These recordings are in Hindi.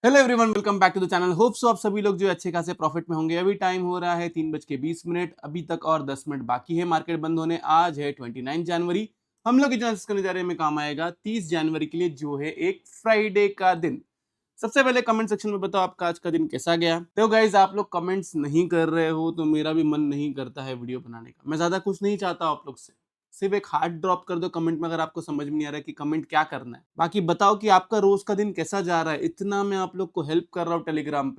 Hello everyone, welcome back to the channel. Hope so आप सभी लोग जो अच्छे खासे प्रॉफिट में होंगे। अभी टाइम हो रहा है 3:20, अभी तक और 10 मिनट बाकी है मार्केट बंद होने। आज है 29 जनवरी। हम लोग एनालिसिस करने जा रहे हैं, में काम आएगा 30 जनवरी के लिए, जो है एक फ्राइडे का दिन। सबसे पहले कमेंट सेक्शन में बताओ आपका आज का दिन कैसा गया। तो गाइज, आप लोग कमेंट्स नहीं कर रहे हो तो मेरा भी मन नहीं करता है वीडियो बनाने का। मैं ज्यादा कुछ नहीं चाहता आप लोग से, सिर्फ एक हार्ट ड्रॉप कर दो कमेंट में अगर आपको समझ में नहीं आ रहा है कि कमेंट क्या करना है। बाकी बताओ कि आपका रोज का दिन कैसा जा रहा है। इतना मैं आप लोग को हेल्प कर रहा हूँ टेलीग्राम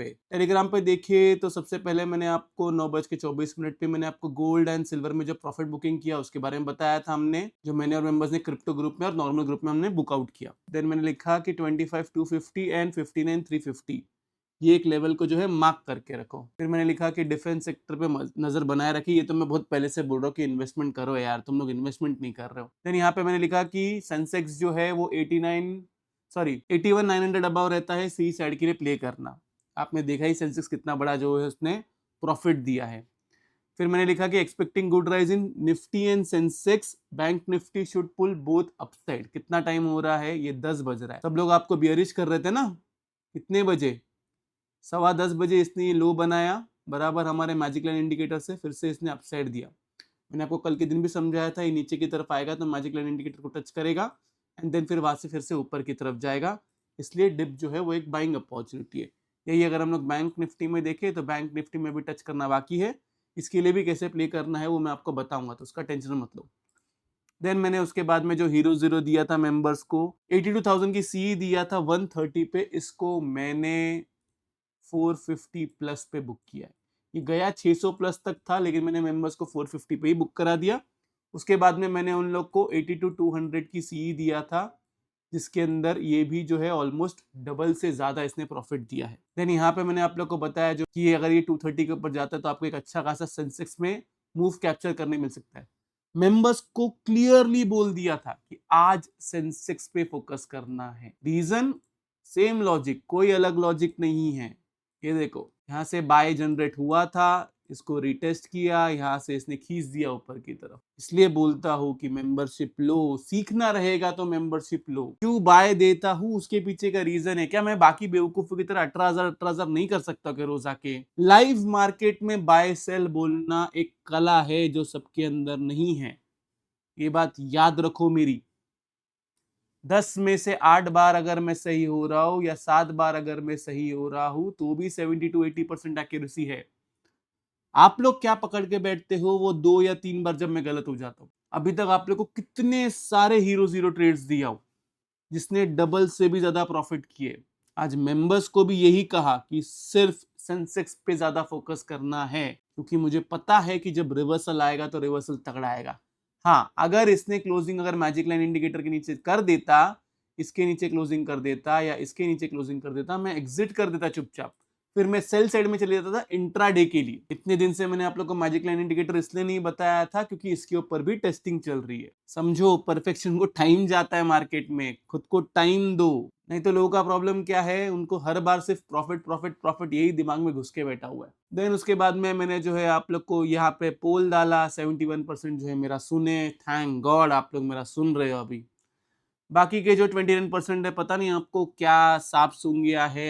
पे देखिए। तो सबसे पहले मैंने आपको 9:24 पे मैंने आपको गोल्ड एंड सिल्वर में जो प्रॉफिट बुकिंग किया उसके बारे में बताया था हमने, जो मैंने और मेंबर्स ने क्रिप्टो ग्रुप में और नॉर्मल ग्रुप में हमने बुकआउट किया। देन मैंने लिखा कि 25,250 एंड 59,350 ये एक लेवल को जो है मार्क करके रखो। फिर मैंने लिखा कि डिफेंस सेक्टर पे नजर बनाए रखी। ये तो मैं बहुत पहले से बोल रहा हूँ कि इन्वेस्टमेंट करो यार, तुम लोग इन्वेस्टमेंट नहीं कर रहे हो। देन यहाँ पे मैंने लिखा कि सेंसेक्स जो है वो 81,900 अबाव रहता है, सी साइड के लिए प्ले करना। आपने देखा ही सेंसेक्स कितना बड़ा जो है उसने प्रॉफिट दिया है। फिर मैंने लिखा कि expecting good rise in Nifty and Sensex, bank Nifty should pull both upside. कितना टाइम हो रहा है, ये 10 बज रहा है। सब लोग आपको बियरिश कर रहे थे ना, कितने बजे? 10:15 इसने ये लो बनाया बराबर हमारे मैजिक लाइन इंडिकेटर से, फिर से इसने अपसाइड दिया। मैंने आपको कल के दिन भी समझाया था, ये नीचे की तरफ आएगा तो मैजिक लाइन इंडिकेटर को टच करेगा एंड देन फिर वहां से फिर से ऊपर की तरफ जाएगा। इसलिए डिप जो है वो एक बाइंग अपॉर्चुनिटी है। यही अगर हम लोग बैंक निफ्टी में देखें तो बैंक निफ्टी में भी टच करना बाकी है। इसके लिए भी कैसे प्ले करना है वो मैं आपको बताऊंगा, तो उसका टेंशन मत लो। देन मैंने उसके बाद में जो हीरो जीरो दिया था मेंबर्स को, 82,000 की सी दिया था 130 पे, इसको मैंने 450 प्लस पे बुक किया है। ये गया 600 प्लस तक था, लेकिन मैंने मेंबर्स को 450 पे ही बुक करा दिया। उसके बाद में मैंने उन लोग को 82,200 की सी दिया था, जिसके अंदर ये भी जो है ऑलमोस्ट डबल से ज्यादा इसने प्रॉफिट दिया है। देन यहाँ पे मैंने आप लोग को बताया जो कि अगर ये 230 के ऊपर जाता है तो आपको एक अच्छा खासा सेंसेक्स में मूव कैप्चर करने मिल सकता है। मेंबर्स को क्लियरली बोल दिया था कि आज सेंसेक्स पे फोकस करना है। रीजन सेम लॉजिक, कोई अलग लॉजिक नहीं है। ये देखो, यहाँ से बाय जनरेट हुआ था, इसको रिटेस्ट किया, यहाँ से इसने खींच दिया ऊपर की तरफ। इसलिए बोलता हूँ कि मेंबरशिप लो, सीखना रहेगा तो मेंबरशिप लो। क्यों बाय देता हूँ उसके पीछे का रीजन है। क्या मैं बाकी बेवकूफों की तरह 18,000 नहीं कर सकता कि रोज आके लाइव मार्केट में बाय सेल बोलना एक कला है जो सबके अंदर नहीं है। ये बात याद रखो मेरी। 10 में से 8 बार अगर मैं सही हो रहा हूं या 7 बार अगर मैं सही हो रहा हूं तो भी 70 to 80% एक्यूरेसी है। आप लोग क्या पकड़ के बैठते हो वो 2 या 3 बार जब मैं गलत हो जाता हूं। अभी तक आप लोग को कितने सारे हीरो जीरो ट्रेड्स दिया हो जिसने डबल से भी ज्यादा प्रॉफिट किए। आज मेंबर्स को भी यही कहा कि सिर्फ सेंसेक्स पे ज्यादा फोकस करना है, क्योंकि मुझे पता है कि जब रिवर्सल आएगा तो रिवर्सल तगड़ा आएगा। हाँ, अगर इसने क्लोजिंग अगर मैजिक लाइन इंडिकेटर के नीचे कर देता, इसके नीचे क्लोजिंग कर देता या इसके नीचे क्लोजिंग कर देता, मैं एग्जिट कर देता चुपचाप। फिर मैं सेल साइड में चले जाता था इंट्राडे के लिए। इतने दिन से मैंने आप लोग को मैजिक लाइन इंडिकेटर इसलिए नहीं बताया था क्योंकि इसके ऊपर भी टेस्टिंग चल रही है। समझो, परफेक्शन को टाइम जाता है मार्केट में, खुद को टाइम दो। नहीं तो लोगों का प्रॉब्लम क्या है, उनको हर बार सिर्फ प्रॉफिट प्रॉफिट प्रॉफिट यही दिमाग में घुस के बैठा हुआ है। देन उसके बाद में मैंने जो है आप लोग को यहाँ पे पोल डाला, 71% जो है मेरा सुने। थैंक गॉड आप लोग मेरा सुन रहे हो अभी। बाकी के जो 29% है, पता नहीं आपको क्या सांप सूंघ गया है।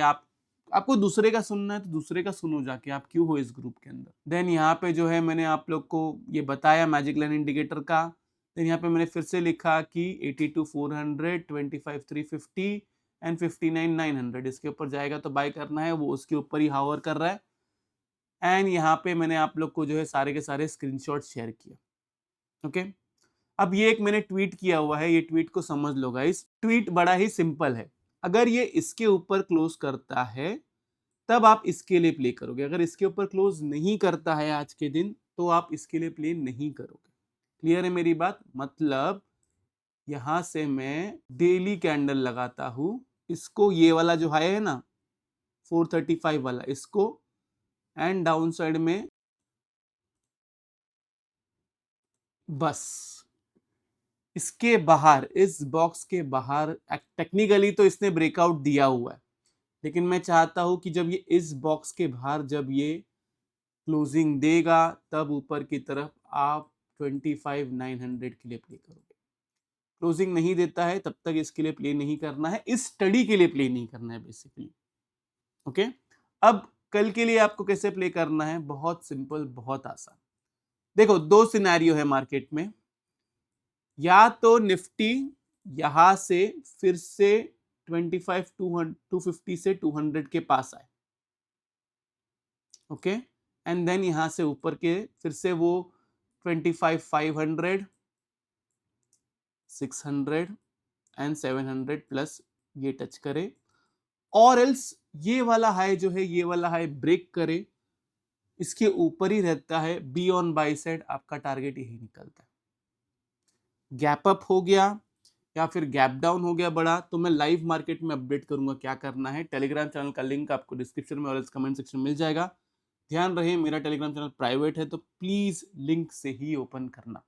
आपको दूसरे का सुनना है तो दूसरे का सुनो जाके, आप क्यों हो इस ग्रुप के अंदर। देन यहाँ पे जो है मैंने आप लोग को ये बताया मैजिक लाइन इंडिकेटर का। देन यहाँ पे मैंने फिर से लिखा कि 82,400, 25,350 एंड 59,900 इसके ऊपर जाएगा तो बाय करना है। वो उसके ऊपर ही हावर कर रहा है। एंड यहाँ पे मैंने आप लोग को जो है सारे के सारे स्क्रीनशॉट शेयर किया। ओके, अब ये एक मैंने ट्वीट किया हुआ है, ये ट्वीट को समझ लो गाइस। ट्वीट बड़ा ही सिंपल है। अगर ये इसके ऊपर क्लोज करता है तब आप इसके लिए प्ले करोगे, अगर इसके ऊपर क्लोज नहीं करता है आज के दिन तो आप इसके लिए प्ले नहीं करोगे। क्लियर है मेरी बात? मतलब यहां से मैं डेली कैंडल लगाता हूं, इसको ये वाला जो हाई है ना 435 वाला, इसको एंड डाउन साइड में बस इसके बाहर, इस बॉक्स के बाहर। टेक्निकली तो इसने ब्रेकआउट दिया हुआ है, लेकिन मैं चाहता हूं कि जब ये इस बॉक्स के बाहर जब ये क्लोजिंग देगा तब ऊपर की तरफ आप 25,900 के लिए प्ले करोगे। क्लोजिंग नहीं देता है तब तक इसके लिए प्ले नहीं करना है, इस स्टडी के लिए प्ले नहीं करना है बेसिकली। ओके, अब कल के लिए आपको कैसे प्ले करना है, बहुत सिंपल, बहुत आसान। देखो, दो सिनेरियो है मार्केट में, या तो निफ्टी यहां से फिर से 25 250 से 200 के पास आए, ओके, एंड देन यहां से ऊपर के फिर से वो 25 500 600 एंड 700 प्लस ये टच करे, और एल्स ये वाला हाई जो है, ये वाला हाई ब्रेक करे, इसके ऊपर ही रहता है, बी ऑन बाई साइड, आपका टारगेट यही निकलता है। गैप अप हो गया या फिर गैप डाउन हो गया बड़ा, तो मैं लाइव मार्केट में अपडेट करूंगा क्या करना है। टेलीग्राम चैनल का लिंक आपको डिस्क्रिप्शन में और कमेंट सेक्शन में मिल जाएगा। ध्यान रहे, मेरा टेलीग्राम चैनल प्राइवेट है, तो प्लीज लिंक से ही ओपन करना।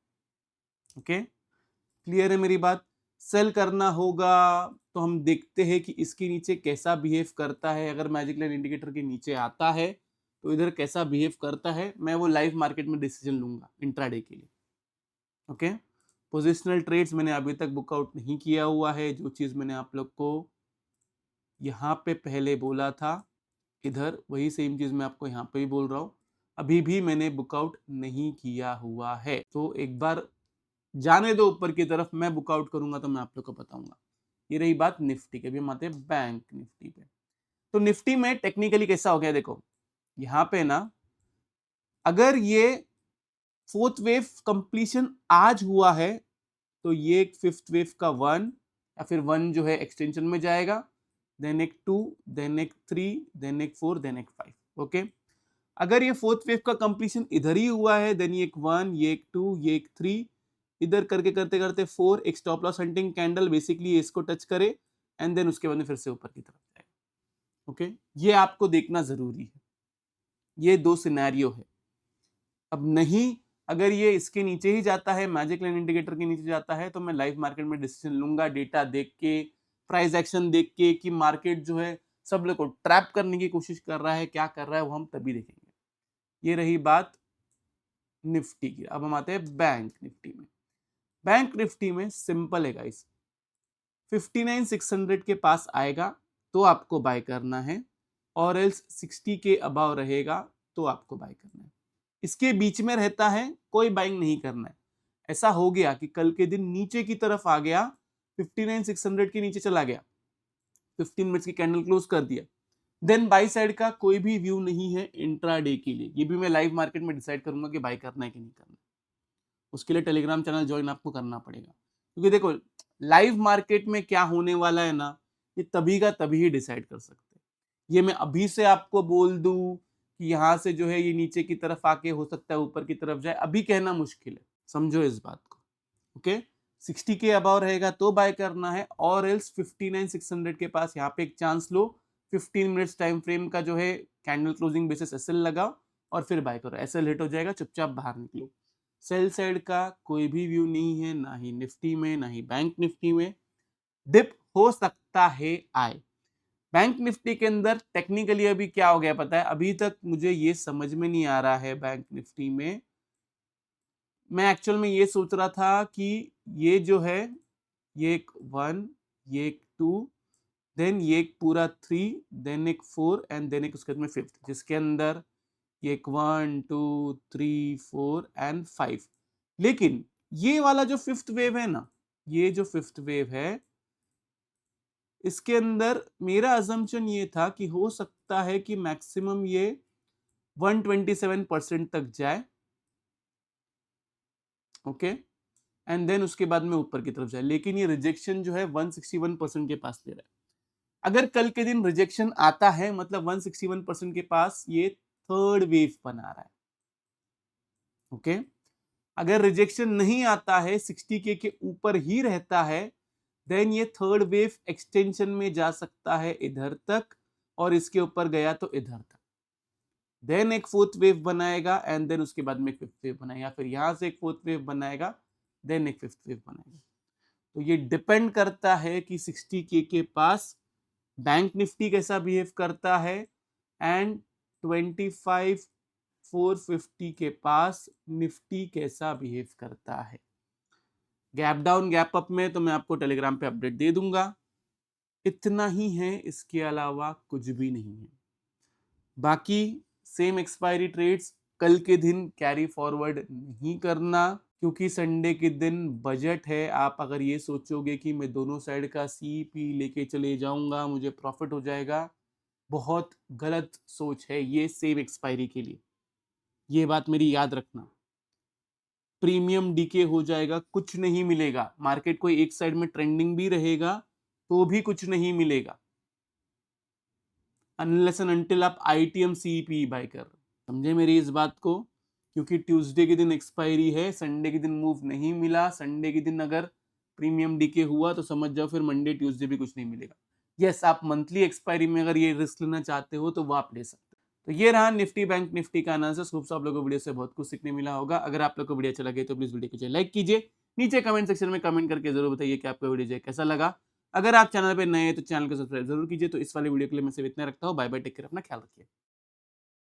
ओके, क्लियर है मेरी बात? सेल करना होगा तो हम देखते हैं कि इसके नीचे कैसा बिहेव करता है। अगर मैजिक लाइन इंडिकेटर के नीचे आता है तो इधर कैसा बिहेव करता है, मैं वो लाइव मार्केट में डिसीजन लूंगा इंट्राडे के लिए। ओके, पोजिशनल ट्रेड्स मैंने अभी तक बुकआउट नहीं किया हुआ है। जो चीज मैंने आप लोग को यहाँ पे पहले बोला था, इधर वही सेम चीज मैं आपको यहाँ पे भी बोल रहा हूँ, अभी भी मैंने बुकआउट नहीं किया हुआ है। तो एक बार जाने दो ऊपर की तरफ, मैं बुकआउट करूंगा तो मैं आप लोग को बताऊंगा। ये रही बात निफ्टी के। भी हम आते हैं बैंक निफ्टी पे। तो निफ्टी में टेक्निकली कैसा हो गया, देखो यहाँ पे ना, अगर ये फोर्थ वेव कंप्लीशन आज हुआ है तो ये एक फिफ्थ वेव का 1 या फिर 1 जो है एक्सटेंशन में जाएगा, देन एक 2, देन एक 3, देन एक 4, देन एक 5। ओके, अगर ये फोर्थ वेव का कंप्लीशन इधर ही हुआ है, देन ये एक 1, ये एक 2, ये एक 3, इधर करके करते करते 4, एक stop loss hunting candle basically इसको टच करे, एंड देन उसके बाद में फिर से ऊपर की तरफ जाएगा। ओके, ये आपको देखना जरूरी है। ये दो सिनेरियो है। अब नहीं, अगर ये इसके नीचे ही जाता है, मैजिक लाइन इंडिकेटर के नीचे जाता है, तो मैं लाइव मार्केट में डिसीजन लूंगा, डेटा देख के, प्राइस एक्शन देख के, कि मार्केट जो है सब लोग को ट्रैप करने की कोशिश कर रहा है, क्या कर रहा है वो हम तभी देखेंगे। ये रही बात निफ्टी की। अब हम आते हैं बैंक निफ्टी में। बैंक निफ्टी में सिंपल है गाइस, 59,600 के पास आएगा तो आपको बाय करना है, और एल्स 60 के अबाव रहेगा तो आपको बाय करना है। इसके बीच में रहता है, कोई बाइंग नहीं करना है। ऐसा हो गया कि कल के दिन नीचे की तरफ आ गया, 59,600 के नीचे चला गया, 15 मिनट्स की कैंडल क्लोज कर दिया, देन बाई साइड का कोई भी व्यू नहीं है इंट्राडे के लिए। ये भी मैं लाइव मार्केट में डिसाइड करूंगा कि बाय करना है कि नहीं करना। उसके लिए टेलीग्राम चैनल ज्वाइन आपको करना पड़ेगा, क्योंकि देखो लाइव मार्केट में क्या होने वाला है ना, ये तभी का तभी ही डिसाइड कर सकते हैं। ये मैं अभी से आपको बोल दूं कि यहां से जो है ये नीचे की तरफ आके हो सकता है ऊपर की तरफ जाए, अभी कहना मुश्किल है, समझो इस बात को। ओके, 60 के अबाव रहेगा तो बाय करना है, और एल्स 59,600 के पास यहाँ पे एक चांस लो, 15 मिनट्स टाइम फ्रेम का जो है कैंडल क्लोजिंग बेसिस एसएल लगाओ और फिर बाय करो। एसएल हिट हो जाएगा, चुपचाप बाहर निकलो। सेल साइड का कोई भी व्यू नहीं है, ना ही निफ्टी में ना ही बैंक निफ्टी में। डिप हो सकता है आए। बैंक निफ्टी के अंदर टेक्निकली अभी क्या हो गया पता है, अभी तक मुझे ये समझ में नहीं आ रहा है बैंक निफ्टी में। मैं एक्चुअल में ये सोच रहा था कि ये जो है, ये एक 1, ये एक 2, देन ये एक पूरा 3, देन एक 4, एंड देन एक उसके बाद में 5, जिसके अंदर ये एक 1 2 3 4 एंड 5। लेकिन ये वाला जो फिफ्थ वेव है ना, ये जो फिफ्थ वेव है, इसके अंदर मेरा अजम्पशन ये था कि हो सकता है कि मैक्सिमम ये 127% तक जाए, ओके, एंड देन उसके बाद में ऊपर की तरफ जाए। लेकिन ये रिजेक्शन जो है 161% के पास ले रहा है। अगर कल के दिन रिजेक्शन आता है, मतलब 161% के पास ये थर्ड वेव बना रहा है। ओके, अगर रिजेक्शन नहीं आता है, 60 के ऊपर ही रहता है, देन ये थर्ड वेव एक्सटेंशन में जा सकता है इधर तक, और इसके ऊपर गया तो इधर तक, देन एक फोर्थ वेव बनाएगा, एंड देन उसके बाद में एक फिफ्थ वेव बनाएगा, फिर यहां से एक फोर्थ वेव बनाएगा, देन एक फिफ्थ वेव बनाएगा। तो ये डिपेंड करता है कि 60 के पास बैंक निफ्टी कैसा बिहेव करता है, एंड 25,450 के पास निफ्टी कैसा बिहेव करता है। गैप डाउन गैप अप में तो मैं आपको टेलीग्राम पे अपडेट दे दूंगा। इतना ही है, इसके अलावा कुछ भी नहीं है। बाकी सेम एक्सपायरी ट्रेड्स कल के दिन कैरी फॉरवर्ड नहीं करना, क्योंकि संडे के दिन बजट है। आप अगर ये सोचोगे कि मैं दोनों साइड का सीपी लेके चले जाऊंगा, मुझे प्रॉफिट हो जाएगा, बहुत गलत सोच है ये सेम एक्सपायरी के लिए। ये बात मेरी याद रखना। प्रीमियम डीके हो जाएगा, कुछ नहीं मिलेगा। मार्केट कोई एक साइड में ट्रेंडिंग भी रहेगा तो भी कुछ नहीं मिलेगा, अनलेस एंड अनटिल आप आईटीएम सीपी बाय कर रहे हो। समझे मेरी इस बात को? क्योंकि ट्यूसडे के दिन एक्सपायरी है, संडे के दिन मूव नहीं मिला, संडे के दिन अगर प्रीमियम डीके हुआ तो समझ जाओ फिर मंडे ट्यूसडे भी कुछ नहीं मिलेगा। यस, आप मंथली एक्सपायरी में अगर ये रिस्क लेना चाहते हो तो वो आप ले सकते हो। तो ये रहा निफ्टी बैंक निफ्टी का एनालिसिस। होप सो आप लोगों को वीडियो से बहुत कुछ सीखने मिला होगा। अगर आप लोग को वीडियो अच्छा लगे तो प्लीज वीडियो कीजिए लाइक कीजिए, नीचे कमेंट सेक्शन में कमेंट करके जरूर बताइए कि आपका वीडियो कैसा लगा। अगर आप चैनल पे नए हैं तो चैनल को सब्सक्राइब जरूर कीजिए। तो इस वाले वीडियो के लिए मैं सिर्फ इतना रखता हूँ। बाय बाय, टेक केयर, अपना ख्याल रखिए।